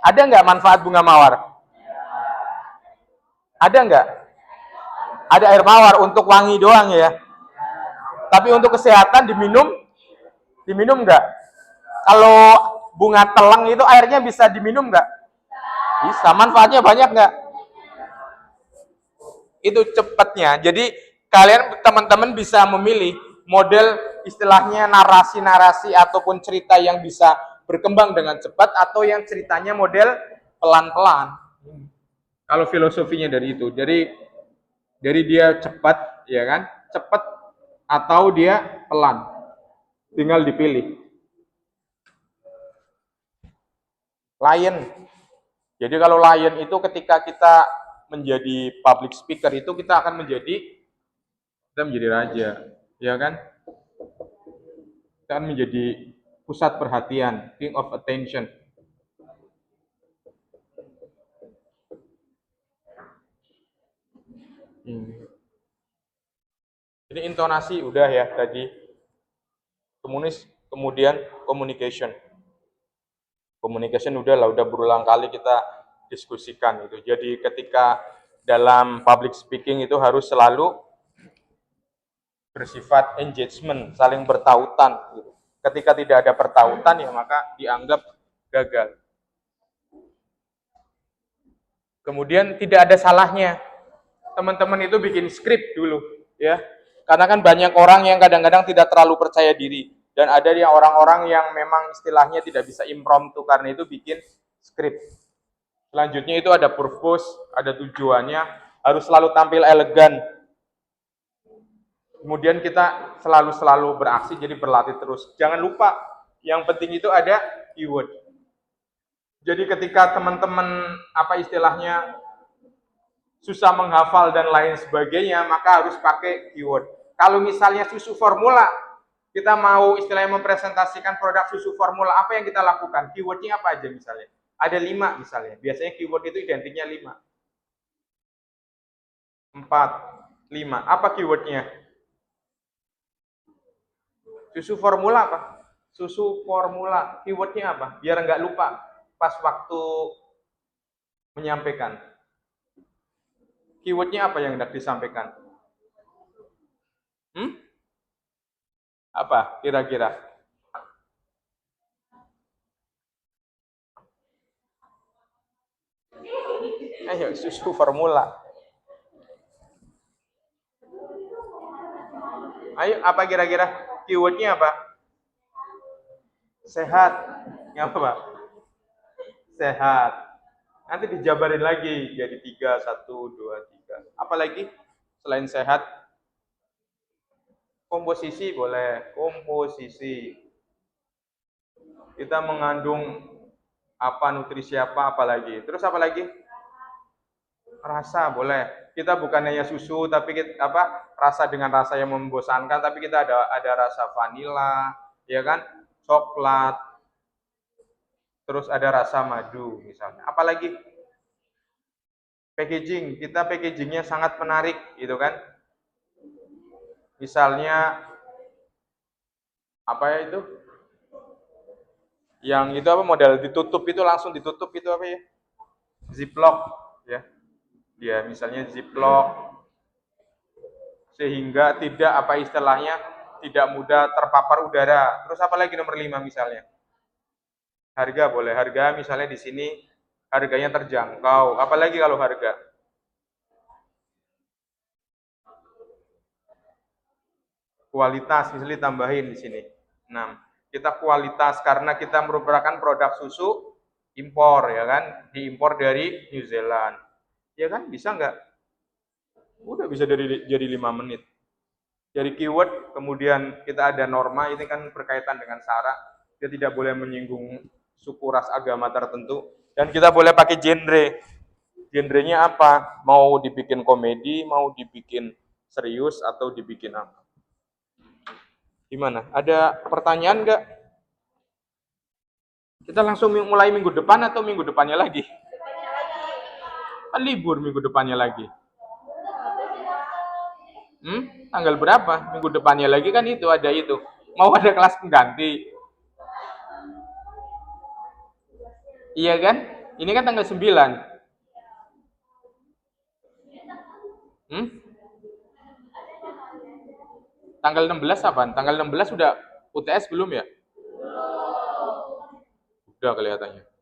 S1: Ada nggak manfaat bunga mawar? Ada nggak? Ada air mawar untuk wangi doang ya. Tapi untuk kesehatan diminum nggak? Kalau bunga teleng itu airnya bisa diminum nggak? Bisa. Manfaatnya banyak nggak? Itu cepatnya. Jadi kalian teman-teman bisa memilih model istilahnya narasi-narasi ataupun cerita yang bisa berkembang dengan cepat atau yang ceritanya model pelan-pelan. Kalau filosofinya dari itu. Dari dia cepat, ya kan? Cepat atau dia pelan. Tinggal dipilih. Lion. Jadi kalau Lion itu ketika kita menjadi public speaker itu kita akan menjadi raja, ya kan? Kita akan menjadi pusat perhatian, king of attention. Jadi intonasi udah ya tadi. Kemudian communication. Communication udah berulang kali kita diskusikan itu. Jadi ketika dalam public speaking itu harus selalu bersifat engagement, saling bertautan. Gitu. Ketika tidak ada pertautan ya maka dianggap gagal. Kemudian tidak ada salahnya teman-teman itu bikin skrip dulu, ya. Karena kan banyak orang yang kadang-kadang tidak terlalu percaya diri dan ada yang orang-orang yang memang istilahnya tidak bisa impromptu karena itu bikin skrip. Selanjutnya itu ada purpose, ada tujuannya, harus selalu tampil elegan. Kemudian kita selalu beraksi, jadi berlatih terus. Jangan lupa, yang penting itu ada keyword. Jadi ketika teman-teman apa istilahnya susah menghafal dan lain sebagainya, maka harus pakai keyword. Kalau misalnya susu formula, kita mau istilahnya mempresentasikan produk susu formula, apa yang kita lakukan? Keywordnya apa aja misalnya? Ada 5 misalnya. Biasanya keyword itu identiknya 5. 4, 5. Apa keywordnya? Susu formula apa? Susu formula. Keywordnya apa? Biar nggak lupa pas waktu menyampaikan. Keywordnya apa yang hendak disampaikan? Apa kira-kira? Ayo, susu formula. Ayo, apa kira-kira? Keywordnya apa? Sehat. Yang apa? Sehat. Nanti dijabarin lagi jadi 3, 1, 2, 3. Apa lagi? Selain sehat, komposisi boleh. Komposisi. Kita mengandung apa, nutrisi apa lagi. Terus apa lagi? Rasa boleh. Kita bukan hanya susu, tapi kita, rasa dengan rasa yang membosankan, tapi kita ada rasa vanila, ya kan? Coklat. Terus ada rasa madu misalnya. Apalagi packaging, kita packagingnya sangat menarik, gitu kan? Misalnya apa ya itu? Yang itu apa model ditutup itu langsung ditutup itu apa ya? Ziplock, ya. Dia misalnya ziplock sehingga tidak apa istilahnya tidak mudah terpapar udara. Terus apa lagi nomor 5 misalnya? Harga boleh. Harga misalnya di sini harganya terjangkau. Apalagi kalau harga? Kualitas misalnya tambahin di sini. 6. Kita kualitas karena kita merupakan produk susu impor ya kan, diimpor dari New Zealand. Ya kan bisa nggak? Udah bisa jadi 5 menit. Dari keyword, kemudian kita ada norma, ini kan berkaitan dengan syarat. Dia tidak boleh menyinggung suku ras agama tertentu. Dan kita boleh pakai genre. Genrenya apa? Mau dibikin komedi, mau dibikin serius, atau dibikin apa? Gimana? Ada pertanyaan nggak? Kita langsung mulai minggu depan atau minggu depannya lagi? Kan libur minggu depannya lagi. Tanggal berapa? Minggu depannya lagi kan itu ada itu. Mau ada kelas pengganti. Iya kan? Ini kan tanggal 9. Tanggal 16 apa? Tanggal 16 sudah UTS belum ya? Udah kelihatannya.